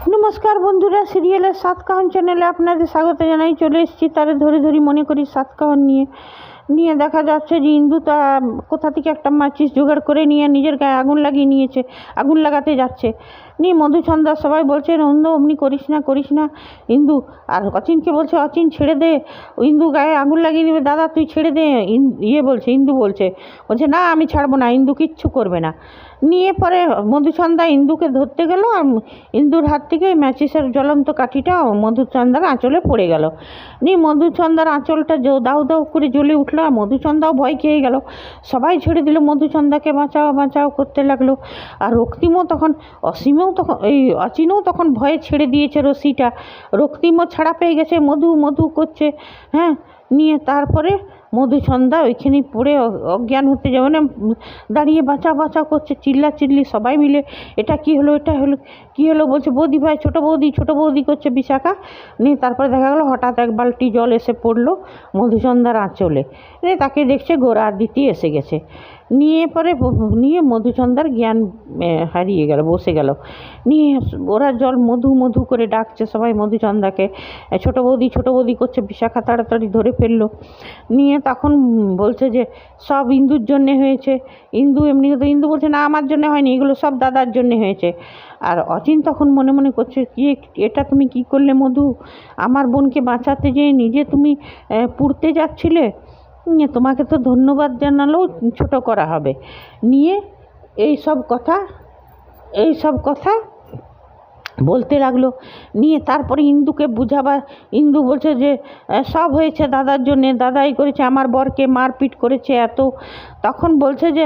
নমস্কার বন্ধুরা, সিরিয়ালের সাতকাহন চ্যানেলে আপনাদের স্বাগত জানাই। চলে এসেছি তারে ধরে ধরি মনে করি সাতকাহন নিয়ে নিয়ে দেখা যাচ্ছে যে ইন্দু তা কোথা থেকে একটা মাচিস জোগাড় করে নিয়ে নিজের গায়ে আগুন লাগিয়ে নিয়েছে, আগুন লাগাতে যাচ্ছে। নিয়ে মধুচন্দ্রা সবাই বলছে নন্দ অমনি করিস না ইন্দু। আর অচিনকে বলছে অচিন ছেড়ে দে, ইন্দু গায়ে আগুন লাগিয়ে দেবে, দাদা তুই ছেড়ে দে। ইন্দু বলছে না আমি ছাড়বো না, ইন্দু কিচ্ছু করবে না। নিয়ে পরে মধুচন্দ্রা ইন্দুকে ধরতে গেল, আর ইন্দুর হাত থেকে ওই ম্যাচিসের জ্বলন্ত কাঠিটা মধুচন্দ্রার আঁচলে পড়ে গেল। নিয়ে মধুচন্দ্রার আঁচলটা দাউ দাউ করে জ্বলে উঠলো, আর মধুচন্দ্রাও ভয় খেয়ে গেল। সবাই ছেড়ে দিল, মধুচন্দ্রাকে বাঁচাও বাঁচাও করতে লাগলো। আর রক্তিমও তখন অচিনও তখন ভয়ে ছেড়ে দিয়েছে রশিটা। রক্তিমও ছাড়া পেয়ে গেছে, মধু মধু করছে। হ্যাঁ, নিয়ে তারপরে মধুচন্দ্রা ওইখানেই পড়ে অজ্ঞান হতে যাবে না, দাঁড়িয়ে বাঁচাও বাঁচাও করছে, চিল্লি সবাই মিলে। এটা কি হলো, এটা হলো কী হলো, বলছে বৌদি ভাই, ছোটো বৌদি করছে বিশাখা। নিয়ে তারপরে দেখা গেলো হঠাৎ এক বালতি জল এসে পড়লো মধুচন্দ্রার আঁচলে। নিয়ে তাকে দেখছে গোরা দিতি এসে গেছে। নিয়ে মধুচন্দ্রার জ্ঞান হারিয়ে গেল, বসে গেল। নিয়ে ওরা জল মধু করে ডাকছে সবাই মধুচন্দ্রাকে, ছোটো বৌদি করছে। বিশাখা তাড়াতাড়ি ধরে ফেললো। নিয়ে তখন বলছে যে সব ইন্দুর জন্যে হয়েছে। ইন্দু বলছে না, আমার জন্য হয়নি, এগুলো সব দাদার জন্যে হয়েছে। আর অচিন তখন মনে মনে করছে এটা তুমি কি করলে মধু? আমার বোনকে বাঁচাতে যেয়ে নিজে তুমি পুড়তে যাচ্ছিলে। তোমাকে তো ধন্যবাদ জানালেও ছোট করা হবে। নিয়ে এই সব কথা বলতে লাগলো। নিয়ে তারপরে ইন্দুকে বুঝাবার, ইন্দু বলছে যে সব হয়েছে দাদার জন্যে, দাদাই করেছে, আমার বরকে মারপিট করেছে এত। তখন বলছে যে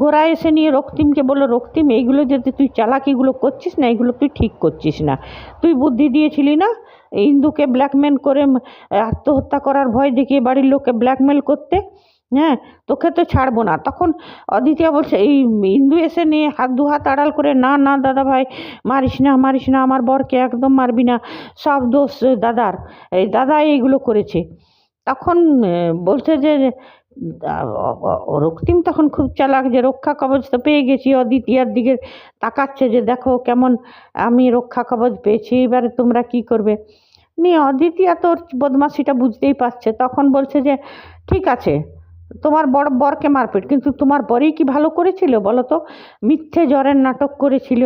গোরা এসে নিয়ে রক্তিমকে বললো, রক্তিম এইগুলো যদি তুই চালাকিগুলো করছিস না, এগুলো তুই ঠিক করছিস না। তুই বুদ্ধি দিয়েছিলি না ইন্দুকে ব্ল্যাকমেল করে, আত্মহত্যা করার ভয় দেখিয়ে বাড়ির লোককে ব্ল্যাকমেল করতে। হ্যাঁ, তোকে তো ছাড়বো না। তখন অদিতিয়া বলছে, এই ইন্দু এসে নিয়ে দু হাত আড়াল করে, না দাদা ভাই, মারিস না, আমার বরকে একদম মারবি না, সব দোষ দাদার, এই দাদা এইগুলো করেছে। তখন বলছে যে রক্তিম তখন খুব চালাক, যে রক্ষা কবচ তো পেয়ে গেছি। অদিতিয়ার দিকে তাকাচ্ছে যে দেখো কেমন আমি রক্ষা কবচ পেয়েছি, এবারে তোমরা কি করবে। নিয়ে অদিতিয়া তোর বদমাশিটা বুঝতেই পারছে। তখন বলছে যে ঠিক আছে, তোমার বরকে মারপিট, কিন্তু তোমার বরেই কি ভালো করেছিল বলো তো? মিথ্যে জ্বরের নাটক করেছিল,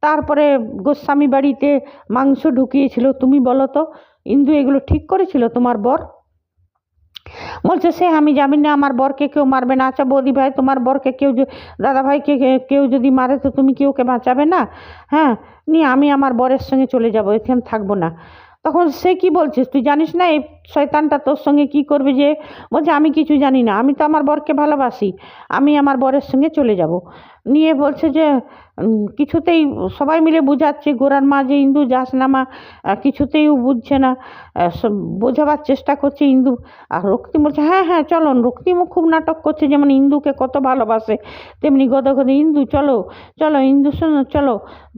তারপরে গোস্বামী বাড়িতে মাংস ঢুকিয়েছিল। তুমি বলো তো ইন্দু এগুলো ঠিক করেছিল তোমার বর? বলছে সে আমি জানি না, আমার বরকে কেউ মারবে না। আচ্ছা বৌদি ভাই, তোমার বরকে দাদা ভাইকে কেউ যদি মারে তো তুমি কি ওকে বাঁচাবে না? হ্যাঁ, নিয়ে আমি আমার বরের সঙ্গে চলে যাবো, এখানে থাকবো না। তখন সে কি বলছিস, তুই জানিস না এই শয়তানটা তোর সঙ্গে কি করবে? যে বলছে আমি কিছু জানি না, আমি তো আমার বরকে ভালোবাসি, আমি আমার বরের সঙ্গে চলে যাব। নিয়ে বলছে যে কিছুতেই সবাই মিলে বুঝাচ্ছে গোরার মা যে ইন্দু যাস না মা, কিছুতেই বুঝছে না। বোঝাবার চেষ্টা করছে ইন্দু। আর রক্তিম বলছে হ্যাঁ চলো। রক্তিমও খুব নাটক করছে, যেমন ইন্দুকে কত ভালোবাসে, তেমনি গদে ইন্দু চলো ইন্দু শোনো চলো,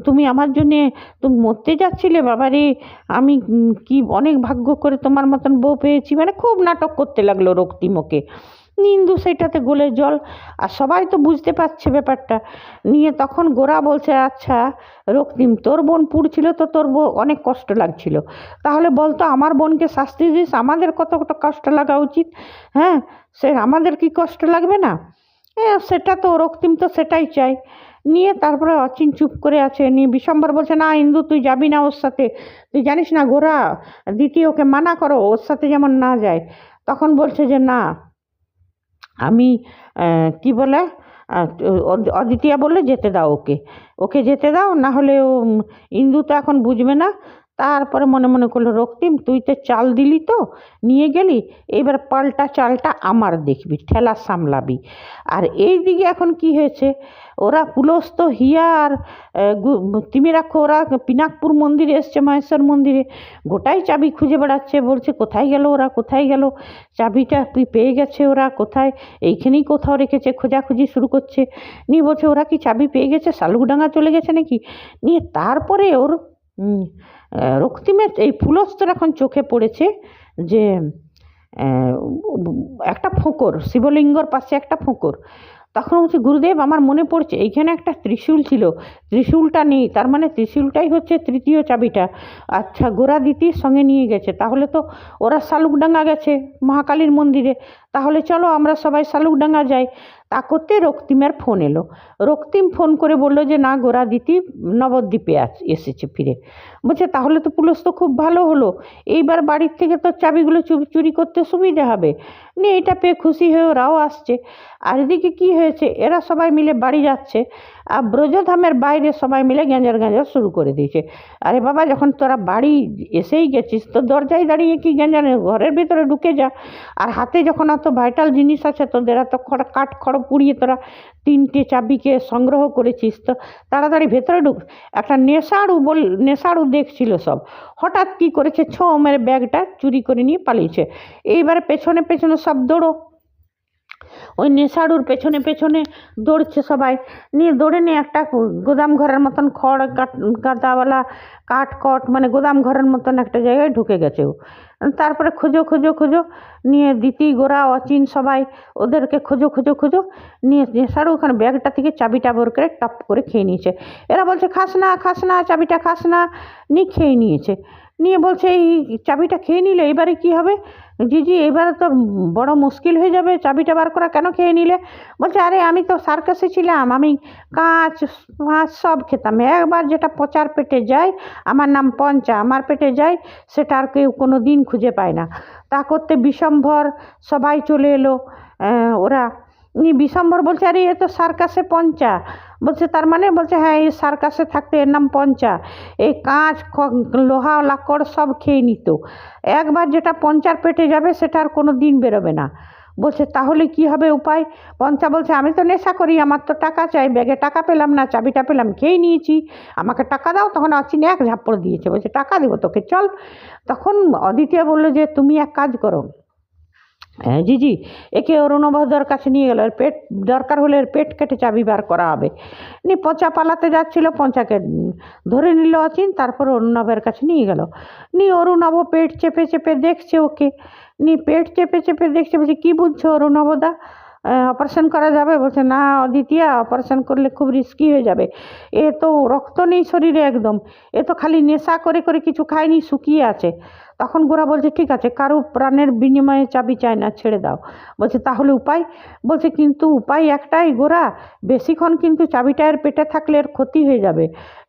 তুমি আমার জন্যে তুমি মরতে যাচ্ছিলে বাবা রে, আমি কি অনেক ভাগ্য করে তোমার মতন বউ পেয়েছি, মানে খুব নাটক করতে লাগলো রক্তিম ওকে। ইন্দু সেটাতে গলে জল, আর সবাই তো বুঝতে পারছে ব্যাপারটা। নিয়ে তখন গোরা বলছে আচ্ছা রক্তিম, তোর বোন পুড়ছিল তো তোর অনেক কষ্ট লাগছিল, তাহলে বলতো আমার বোনকে শাস্তি দিস, আমাদের কতটা কষ্ট লাগা উচিত? হ্যাঁ, আমাদের কি কষ্ট লাগবে না? সেটা তো রক্তিম তো সেটাই চাই। নিয়ে তারপরে অচিন চুপ করে আছে। নিয়ে বিশম্বর বলছে না ইন্দু তুই যাবি না ওর সাথে, তুই জানিস না গোরা দিতি ওকে মানা করো ওর সাথে যেমন না যায়। তখন বলছে যে না, আমি কি বলে অদিতিয়া বললে যেতে দাও, ওকে যেতে দাও, না হলে ইন্দু তো এখন বুঝবে না। তারপরে মনে মনে করলো রক্তিম তুই তো চাল দিলি, তো নিয়ে গেলি, এবার পাল্টা চালটা আমার দেখবি, ঠেলা সামলাবি। আর এই দিকে এখন কি হয়েছে, ওরা পুলস্ত হিয়া আর তিমিরাক্ষ ওরা পিনাকপুর মন্দিরে এসছে, মহেশ্বর মন্দিরে, গোটাই চাবি খুঁজে বেড়াচ্ছে। বলছে কোথায় গেল চাবিটা, তুই পেয়ে গেছে ওরা কোথায়, এইখানেই কোথাও রেখেছে, খোঁজাখুঁজি শুরু করছে। নিয়ে বলছে ওরা কি চাবি পেয়ে গেছে, শালুকডাঙ্গা চলে গেছে নাকি? নিয়ে তারপরে ওর রক্তিমের এই ফুলস্তর এখন চোখে পড়েছে যে একটা ফোঁকর, শিবলিঙ্গর পাশে একটা ফোঁকর। তখন বলছে গুরুদেব আমার মনে পড়ছে এইখানে একটা ত্রিশূল ছিল, ত্রিশূলটা নেই, তার মানে ত্রিশূলটাই হচ্ছে তৃতীয় চাবিটা। আচ্ছা গোরা দিতির সঙ্গে নিয়ে গেছে, তাহলে তো ওরা শালুকডাঙ্গা গেছে মহাকালীর মন্দিরে, তাহলে চলো আমরা সবাই শালুকডাঙ্গা যাই। তা করতে রক্তিমের ফোন এলো। রক্তিম ফোন করে বললো যে না গোরা দিতি নবদ্বীপে এসেছে ফিরে। বলছে তাহলে তো পুলিশ তো খুব ভালো হলো, এইবার বাড়ির থেকে তো চাবিগুলো চুরি করতে সুবিধে হবে। নিয়ে এটা পেয়ে খুশি হয়ে ওরাও আসছে। আর এদিকে কী হয়েছে, এরা সবাই মিলে বাড়ি যাচ্ছে আর ব্রজধামের বাইরে সবাই মিলে গ্যাঁজার শুরু করে দিয়েছে। আরে বাবা যখন তোরা বাড়ি এসেই গেছিস তো দরজায় দাঁড়িয়ে কি গ্যাঁজানে, ঘরের ভিতরে ঢুকে যা। আর হাতে যখন এত ভাইটাল জিনিস আছে তোদের, এত কাঠ খড় পুড়িয়ে তোরা 3টে চাবিকে সংগ্রহ করেছিস, তো তাড়াতাড়ি ভেতরে ঢুক। একটা নেশাড়ু দেখছিল সব, হঠাৎ কি করেছে ছো মেরে ব্যাগটা চুরি করে নিয়ে পালিয়েছে। এইবারে পেছনে পেছনে সব দৌড়ো, ওই নেশাড়ুর পেছনে পেছনে দৌড়ছে সবাই। নিয়ে দৌড়ে নিয়ে একটা গোদাম ঘরের মতন খড় গাদাওয়ালা কাঠ মানে গোদাম ঘরের মতন একটা জায়গায় ঢুকে গেছে ও। তারপরে খোঁজো নিয়ে দিতি গোরা অচিন সবাই ওদেরকে খোঁজো নিয়ে নেশাড়ু ওখানে ব্যাগটা থেকে চাবিটা বের করে টপ করে খেয়ে নিয়েছে। এরা বলছে খাস না চাবিটা খাস না, নিয়ে খেয়ে নিয়েছে। নিয়ে বলছে এই চাবিটা খেয়ে নিলে এবারে কি হবে জিজি, এবারে তো বড় মুশকিল হয়ে যাবে, চাবিটা বার করা কেন খেয়ে নিলে? বলছে আরে আমি তো সার্কাসে ছিলাম, আমি কাঁচ মাছ সব খেতাম, একবার যেটা পচার পেটে যায়, আমার নাম পঞ্চা, আমার পেটে যায় সেটা আর কেউ কোনো দিন খুঁজে পায় না। তা করতে বিশম্ভর সবাই চলে এলো। ওরা বিশম্বর বলছে আরে এ তো সার্কাসে পঞ্চা। বলছে তার মানে? বলছে হ্যাঁ এই সার্কাসে থাকতে এর নাম পঞ্চা, এই কাঁচ লোহা লাকড় সব খেয়ে নিত, একবার যেটা পঞ্চার পেটে যাবে সেটা আর কোনো দিন বেরোবে না। বলছে তাহলে কি হবে উপায়? পঞ্চা বলছে আমি তো নেশা করি, আমার তো টাকা চাই, ব্যাগে টাকা পেলাম না, চাবিটা পেলাম খেয়ে নিয়েছি, আমাকে টাকা দাও। তখন অচিন এক ঝাপ্পড় দিয়েছে, বলছে টাকা দেবো তোকে, চল। তখন অদিতিয়া বললো যে তুমি এক কাজ করো, হ্যাঁ জিজি একে অরুণবদার কাছে নিয়ে গেল, এর পেট দরকার হলে এর পেট কেটে চাবি বার করা হবে। নিয়ে পচা পালাতে যাচ্ছিল, পঞ্চাকে ধরে নিল অচিন, তারপর অরুণবের কাছে নিয়ে গেল। নিয়ে অরুণব পেট চেপে চেপে দেখছে ওকে, নিয়ে পেট চেপে চেপে দেখছে। বলছে কী বুঝছো অরুণবদা, অপারেশন করা যাবে? বলছে না অদিতিয়া, অপারেশন করলে খুব রিস্কি হয়ে যাবে, এ তো রক্ত নেই শরীরে একদম, এ তো খালি নেশা করে কিছু খায়নি, শুকিয়ে আছে। তখন গোরা বলছে ঠিক আছে, কারো প্রাণের বিনিময়ে চাবি চায় না, ছেড়ে দাও। বলছে তাহলে উপায়? বলছে কিন্তু উপায় একটাই গোরা, বেশিক্ষণ কিন্তু চাবিটা এর পেটে থাকলে এর ক্ষতি হয়ে যাবে,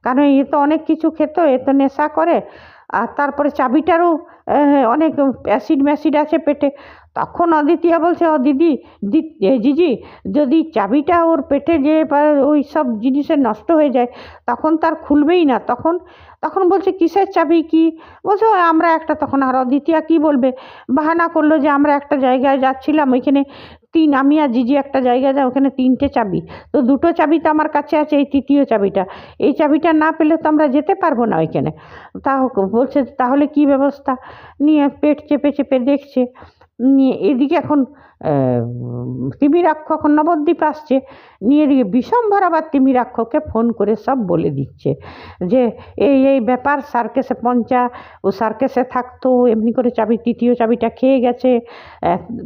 কারণ এ তো অনেক কিছু খেত, এ তো নেশা করে, আর তারপরে চাবিটারও অনেক অ্যাসিড আছে পেটে। তখন অদিতিয়া বলছে ও দিদি জিজি, যদি চাবিটা ওর পেটে যে ওই সব জিনিসে নষ্ট হয়ে যায় তখন তার খুলবেই না। তখন বলছে কিসের চাবি কি? বলছে আমরা একটা, তখন আর অদিতিয়া কী বলবে, বাহানা করলো যে আমরা একটা জায়গায় যাচ্ছিলাম, ওইখানে আমি আর জিজি একটা জায়গায় যাই, ওখানে 3টে চাবি, তো 2টো চাবি তো আমার কাছে আছে, এই তৃতীয় চাবিটা, এই চাবিটা না পেলে তো আমরা যেতে পারবো না ওইখানে। তা বলছে তাহলে কি ব্যবস্থা? নিয়ে পেট চেপে চেপে দেখছে। নিয়ে এদিকে এখন তিমিরাক্ষ এখন নবদ্বীপ আসছে, নিয়ে এদিকে বিশম্ভর আবার তিমিরাক্ষকে ফোন করে সব বলে দিচ্ছে যে এই ব্যাপার, সার্কেসে পঞ্চা ও সার্কেসে থাকতো, এমনি করে তৃতীয় চাবিটা খেয়ে গেছে।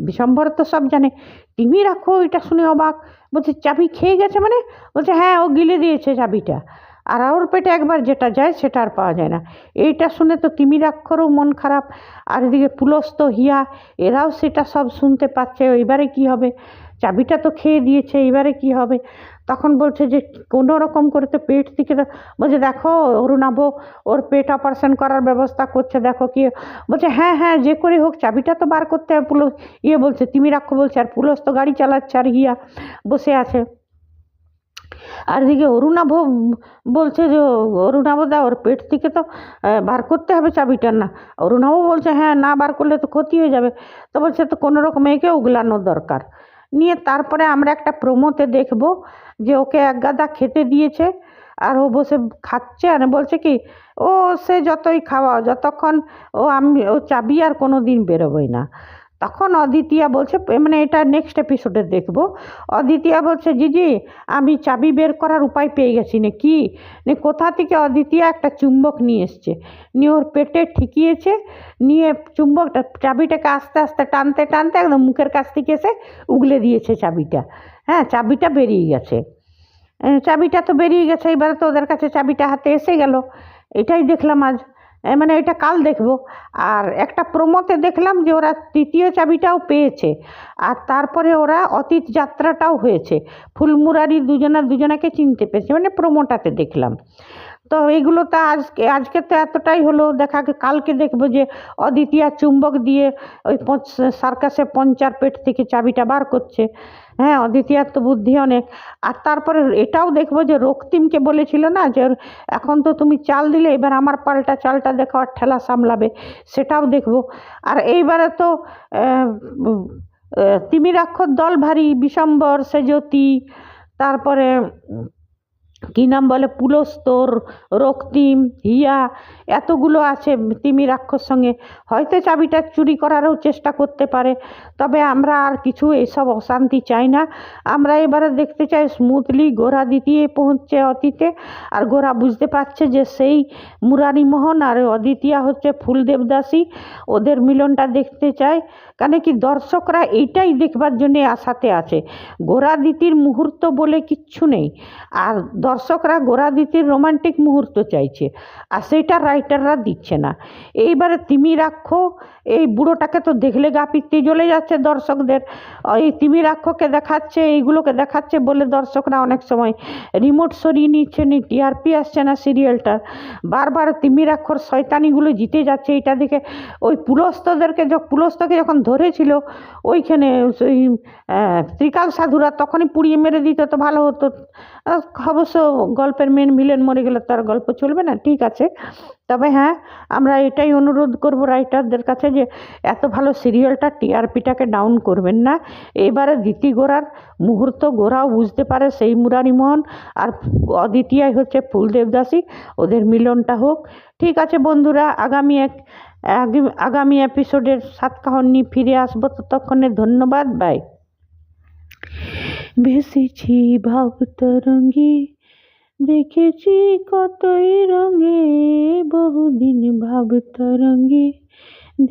বিশম্ভর তো সব জানে। তিমিরাক্ষ এটা শুনে অবাক, বলছে চাবি খেয়ে গেছে মানে? বলছে হ্যাঁ ও গিলে দিয়েছে চাবিটা, আর ওর পেটে একবার যেটা যায় সেটা আর পাওয়া যায় না। এইটা শুনে তো তিমিরাক্ষরও মন খারাপ, আর এদিকে পুলস্ত হিয়া এরাও সেটা সব শুনতে পাচ্ছে, এবারে কি হবে? চাবিটা তো খেয়ে দিয়েছে, এবারে কি হবে? তখন বলছে যে কোনো রকম করে তো পেট থেকে, বলছে দেখো অরুণাভ ওর পেট অপারেশন করার ব্যবস্থা করছে, দেখো কি। বলছে হ্যাঁ যে করে হোক চাবিটা তো বার করতে হবে। বলছে তিমিরাক্ষ বলছে, আর পুলস্ত গাড়ি চালাচ্ছে আর হিয়া বসে আছে। আর এদিকে অরুণাভ বলছে যে অরুণাভদা ওর পেট থেকে তো বার করতে হবে চাবিটা। না, অরুণাভ বলছে হ্যাঁ না বার করলে তো ক্ষতি হয়ে যাবে। তো বলছে তো কোনো রকম একে উগলানোর দরকার। নিয়ে তারপরে আমরা একটা প্রোমোতে দেখব যে ওকে এক গাদা খেতে দিয়েছে, আর ও বসে খাচ্ছে, আর বলছে কি ও সে যতই খাওয়া, যতক্ষণ ও চাবি আর কোনো দিন বেরোবেই না। তখন অদিতিয়া বলছে, মানে এটা নেক্সট এপিসোডে দেখব, অদিতিয়া বলছে জিজি আমি চাবি বের করার উপায় পেয়ে গেছি। না কি? কোথা থেকে অদিতিয়া একটা চুম্বক নিয়ে এসছে, নিয়ে ওর পেটে ঠেকিয়েছে, নিয়ে চুম্বকটা চাবিটাকে আস্তে আস্তে টানতে টানতে একদম মুখের কাছ থেকে এসে উগলে দিয়েছে চাবিটা। হ্যাঁ, চাবিটা বেরিয়ে গেছে। চাবিটা তো বেরিয়ে গেছে, এবারে তো ওদের কাছে চাবিটা হাতে এসে গেল। এটাই দেখলাম আজ, মানে এটা কাল দেখব। আর একটা প্রোমোতে দেখলাম যে ওরা তৃতীয় চাবিটাও পেয়েছে, আর তারপরে ওরা অতীত যাত্রাটাও হয়েছে, ফুলমুরারি দুজনাকে চিনতে পেরেছে, মানে প্রোমোটাতে দেখলাম। তো এইগুলো তো আজকে তো এতটাই হলো, কালকে দেখবো যে অদিতি আর চুম্বক দিয়ে ওই সার্কাসে পঞ্চার পেট থেকে চাবিটা বার করছে। হ্যাঁ, অদিতিয়ার তো বুদ্ধি অনেক। আর তারপরে এটাও দেখবো যে রক্তিমকে বলেছিল না যে এখন তো তুমি চাল দিলে, এবার আমার পাল্টা চালটা দেখো আর ঠেলা সামলাবে, সেটাও দেখবো। আর এইবারে তো তিমিরাক্ষর দল ভারী, বিশম্বর, সেজতি, তারপরে কী নাম বলে, পুলস্তর, রক্তিম, হিয়া, এতগুলো আছে তিমি রাক্ষস সঙ্গে। হয়তো চাবিটা চুরি করারও চেষ্টা করতে পারে, তবে আমরা আর কিছু এসব অশান্তি চাই না। আমরা এবারে দেখতে চাই স্মুথলি গোরা দ্বিতীয় পৌঁছছে অতীতে, আর গোরা বুঝতে পারছে যে সেই মুরারিমোহন আর অদ্বিতীয়া হচ্ছে ফুল দেবদাসী, ওদের মিলনটা দেখতে চাই। কেন কি দর্শকরা এইটাই দেখবার জন্যে আশাতে আছে, গোরা দ্বিতীর মুহূর্ত বলে কিচ্ছু নেই। আর দর্শকরা গোরা দ্বিতীর রোমান্টিক মুহূর্ত চাইছে, আর সেইটা রাইটাররা দিচ্ছে না। এইবারে তিমি রাক্ষ, এই বুড়োটাকে তো দেখলে গা পিত্তি জ্বলে যাচ্ছে দর্শকদের। এই তিমি রাক্ষকে দেখাচ্ছে, এইগুলোকে দেখাচ্ছে বলে দর্শকরা অনেক সময় রিমোট সরিয়ে নিচ্ছে, টিআরপি আসছে না সিরিয়ালটার। বারবার তিমি রাক্ষর শয়তানিগুলো জিতে যাচ্ছে, এটা দেখে ওই পুলস্তকে যখন ধরেছিল ওইখানে ওই ত্রিকাল সাধুরা তখনই পুড়িয়ে মেরে দিত তো ভালো হতো। অবশ্য গল্পের মেন ভিলেন মরে গেলে তার গল্প চলবে না, ঠিক আছে। তবে হ্যাঁ, আমরা এটাই অনুরোধ করব রাইটারদের কাছে যে এত ভালো সিরিয়ালটা টিআরপিটাকে ডাউন করবেন না। এবারে দ্বিতীয় গোরার মুহূর্ত গোরাও বুঝতে পারে সেই মুরারিমোহন আর অদ্বিতীয়াই হচ্ছে ফুল দেবদাসী, ওদের মিলনটা হোক। ঠিক আছে বন্ধুরা, আগামী এপিসোডের সাতকাহন নিয়ে ফিরে আসবো, ততক্ষণে ধন্যবাদ, বাই। ভেসেছি ভাব তরঙ্গে, দেখেছি কতই রঙে, বহুদিন ভাব তরঙ্গে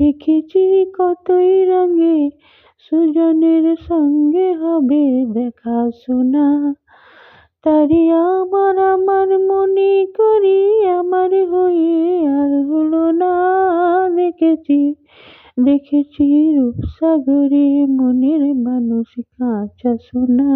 দেখেছি কতই রঙে, সুজনের সঙ্গে হবে দেখা শোনা, তারি আমার মনে করি আমার হয়ে আর হলো না, দেখেছি রূপসাগরে মনের মানুষ কাঁচা সোনা।